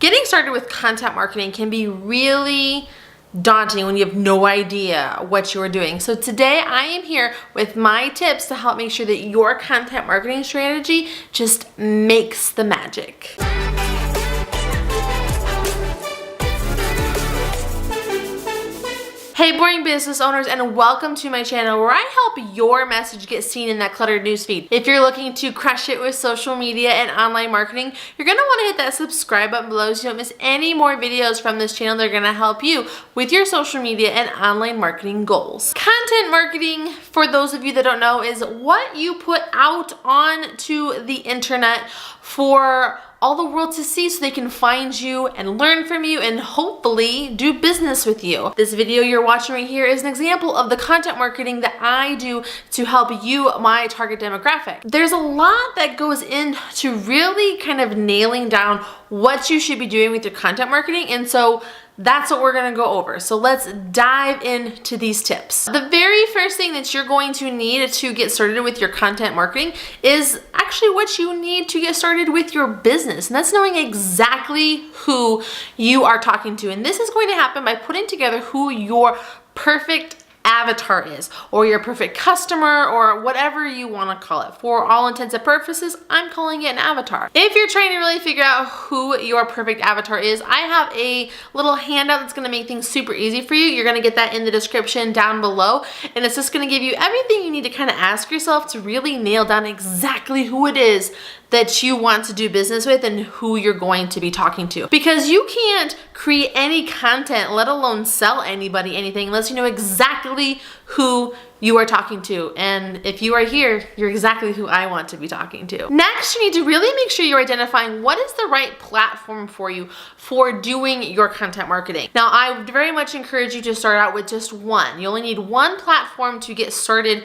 Getting started with content marketing can be really daunting when you have no idea what you are doing. So today I am here with my tips to help make sure that your content marketing strategy just makes the magic. Hey boring business owners, and welcome to my channel where I help your message get seen in that cluttered newsfeed. If you're looking to crush it with social media and online marketing, you're gonna wanna hit that subscribe button below so you don't miss any more videos from this channel. They're gonna help you with your social media and online marketing goals. Content marketing, for those of you that don't know, is what you put out onto the internet for all the world to see so they can find you and learn from you and hopefully do business with you. This video you're watching right here is an example of the content marketing that I do to help you, my target demographic. There's a lot that goes into really kind of nailing down what you should be doing with your content marketing, and so that's what we're gonna go over. So let's dive into these tips. The very first thing that you're going to need to get started with your content marketing is actually what you need to get started with your business. And that's knowing exactly who you are talking to. And this is going to happen by putting together who your perfect avatar is, or your perfect customer, or whatever you want to call it. For all intents and purposes, I'm calling it an avatar. If you're trying to really figure out who your perfect avatar is, I have a little handout that's going to make things super easy for you. You're going to get that in the description down below, and it's just going to give you everything you need to kind of ask yourself to really nail down exactly who it is that you want to do business with and who you're going to be talking to. Because you can't create any content, let alone sell anybody anything, unless you know exactly who you are talking to. And if you are here, you're exactly who I want to be talking to. Next, you need to really make sure you're identifying what is the right platform for you for doing your content marketing. Now, I very much encourage you to start out with just one. You only need one platform to get started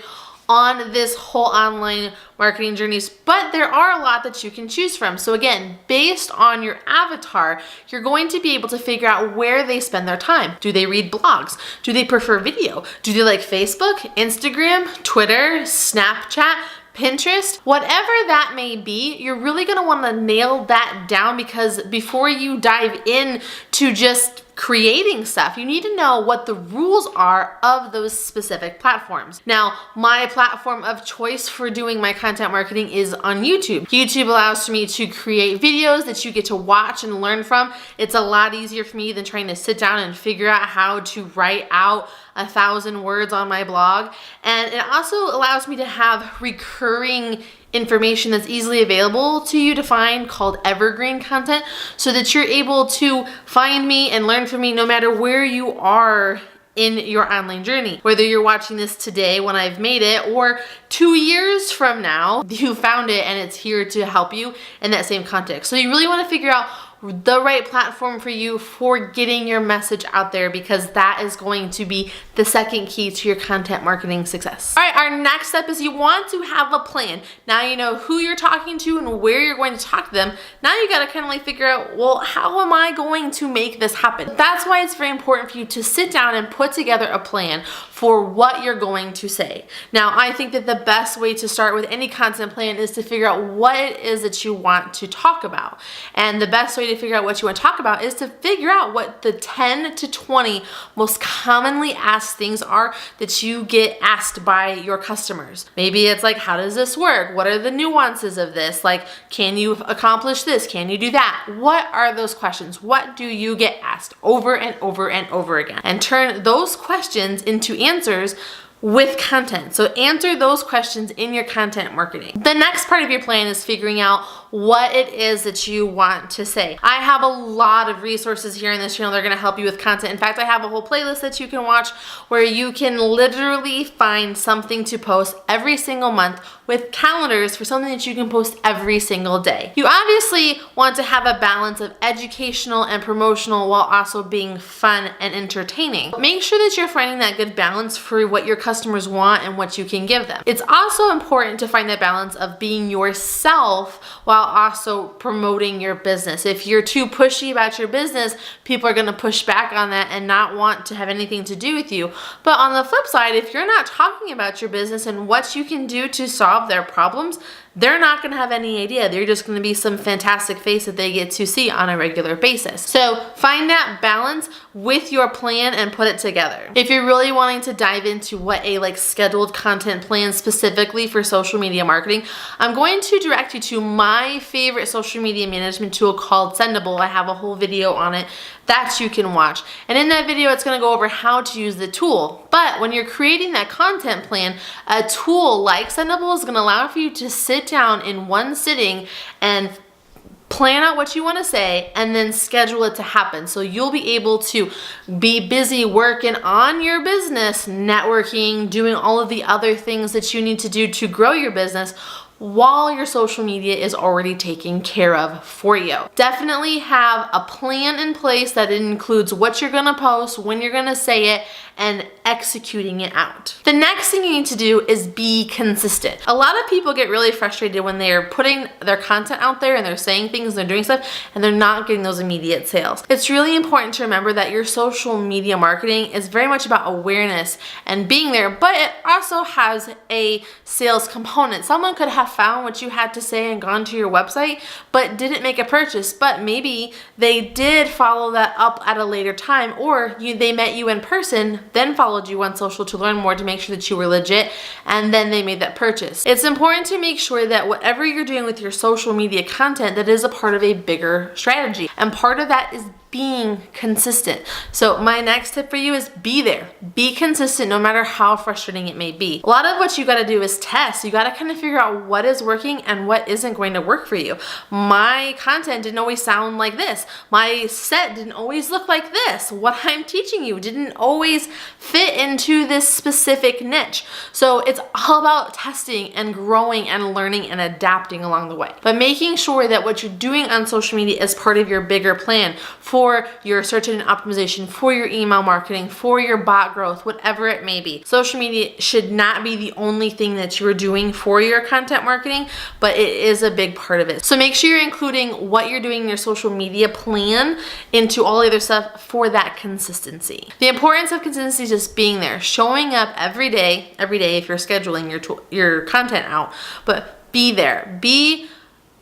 on this whole online marketing journeys, but there are a lot that you can choose from. So again, based on your avatar, you're going to be able to figure out where they spend their time. Do they read blogs? Do they prefer video? Do they like Facebook, Instagram, Twitter, Snapchat, Pinterest? Whatever that may be, you're really gonna wanna nail that down, because before you dive in to just creating stuff, you need to know what the rules are of those specific platforms. Now, my platform of choice for doing my content marketing is on YouTube. YouTube allows me to create videos that you get to watch and learn from. It's a lot easier for me than trying to sit down and figure out how to write out 1,000 words on my blog. And it also allows me to have recurring information that's easily available to you to find, called evergreen content, so that you're able to find me and learn from me no matter where you are in your online journey. Whether you're watching this today when I've made it, or 2 years from now, you found it and it's here to help you in that same context. So you really want to figure out the right platform for you for getting your message out there, because that is going to be the second key to your content marketing success. All right, our next step is you want to have a plan. Now you know who you're talking to and where you're going to talk to them. Now you gotta kind of like figure out, well, how am I going to make this happen? That's why it's very important for you to sit down and put together a plan for what you're going to say. Now, I think that the best way to start with any content plan is to figure out what it is that you want to talk about. And the best way to figure out what you want to talk about is to figure out what the 10 to 20 most commonly asked things are that you get asked by your customers. Maybe it's like, how does this work? What are the nuances of this? Like, can you accomplish this? Can you do that? What are those questions? What do you get asked over and over and over again? And turn those questions into answers with content. So answer those questions in your content marketing. The next part of your plan is figuring out what it is that you want to say. I have a lot of resources here in this channel that are gonna help you with content. In fact, I have a whole playlist that you can watch where you can literally find something to post every single month, with calendars for something that you can post every single day. You obviously want to have a balance of educational and promotional while also being fun and entertaining. Make sure that you're finding that good balance for what your customers want and what you can give them. It's also important to find that balance of being yourself while also promoting your business. If you're too pushy about your business, people are gonna push back on that and not want to have anything to do with you. But on the flip side, if you're not talking about your business and what you can do to solve their problems, they're not going to have any idea. They're just going to be some fantastic face that they get to see on a regular basis. So find that balance with your plan and put it together. If you're really wanting to dive into what a scheduled content plan specifically for social media marketing, I'm going to direct you to my favorite social media management tool called Sendable. I have a whole video on it that you can watch. And in that video, it's going to go over how to use the tool. But when you're creating that content plan, a tool like Sendable is going to allow for you to sit down in one sitting and plan out what you want to say and then schedule it to happen. So you'll be able to be busy working on your business, networking, doing all of the other things that you need to do to grow your business while your social media is already taken care of for you. Definitely have a plan in place that includes what you're gonna post, when you're gonna say it, and executing it out. The next thing you need to do is be consistent. A lot of people get really frustrated when they're putting their content out there and they're saying things, they're doing stuff, and they're not getting those immediate sales. It's really important to remember that your social media marketing is very much about awareness and being there, but it also has a sales component. Someone could have found what you had to say and gone to your website, but didn't make a purchase, but maybe they did follow that up at a later time, or they met you in person, then followed you on social to learn more to make sure that you were legit, and then they made that purchase. It's important to make sure that whatever you're doing with your social media content, that is a part of a bigger strategy. And part of that is being consistent. So my next tip for you is be there. Be consistent no matter how frustrating it may be. A lot of what you gotta do is test. You gotta kind of figure out what is working and what isn't going to work for you. My content didn't always sound like this. My set didn't always look like this. What I'm teaching you didn't always fit into this specific niche. So it's all about testing and growing and learning and adapting along the way. But making sure that what you're doing on social media is part of your bigger plan for your search engine optimization, for your email marketing, for your bot growth, whatever it may be. Social media should not be the only thing that you're doing for your content marketing, but it is a big part of it. So make sure you're including what you're doing in your social media plan into all the other stuff for that consistency. The importance of consistency is just being there, showing up every day if you're scheduling your content out, but be there. Be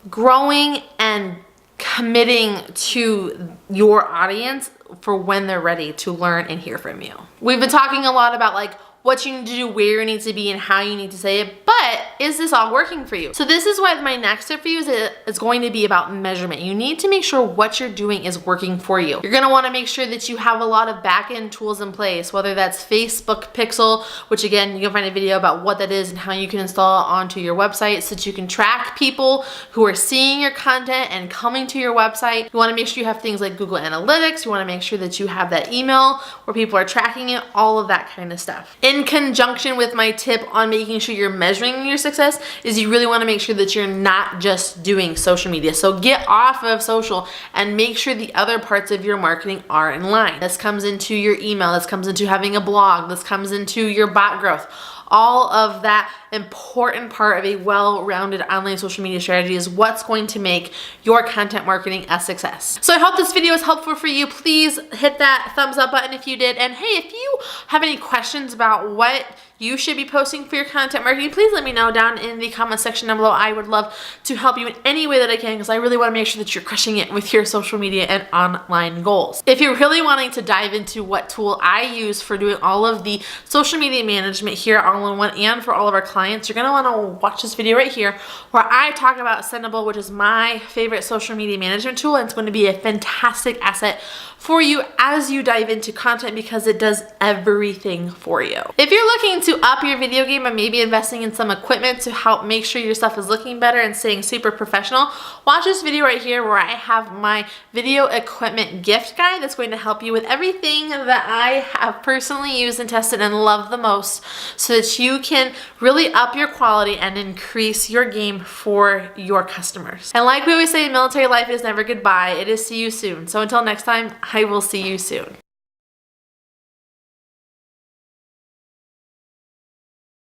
growing and committing to your audience for when they're ready to learn and hear from you. We've been talking a lot about what you need to do, where you need to be, and how you need to say it, but is this all working for you? So this is why my next tip for you is going to be about measurement. You need to make sure what you're doing is working for you. You're gonna wanna make sure that you have a lot of back-end tools in place, whether that's Facebook Pixel, which again, you can find a video about what that is and how you can install it onto your website so that you can track people who are seeing your content and coming to your website. You wanna make sure you have things like Google Analytics. You wanna make sure that you have that email where people are tracking it, all of that kind of stuff. In conjunction with my tip on making sure you're measuring your success is you really want to make sure that you're not just doing social media. So get off of social and make sure the other parts of your marketing are in line. This comes into your email, this comes into having a blog, this comes into your bot growth. All of that important part of a well-rounded online social media strategy is what's going to make your content marketing a success. So I hope this video is helpful for you. Please hit that thumbs up button if you did. And hey, if you have any questions about what you should be posting for your content marketing, please let me know down in the comment section down below. I would love to help you in any way that I can because I really want to make sure that you're crushing it with your social media and online goals. If you're really wanting to dive into what tool I use for doing all of the social media management here at All-in-One and for all of our clients, you're going to want to watch this video right here where I talk about Sendable, which is my favorite social media management tool, and it's going to be a fantastic asset for you as you dive into content because it does everything for you. If you're looking to up your video game and maybe investing in some equipment to help make sure your stuff is looking better and staying super professional, watch this video right here where I have my video equipment gift guide that's going to help you with everything that I have personally used and tested and love the most so that you can really up your quality and increase your game for your customers. And like we always say, military life is never goodbye. It is see you soon. So until next time, I will see you soon.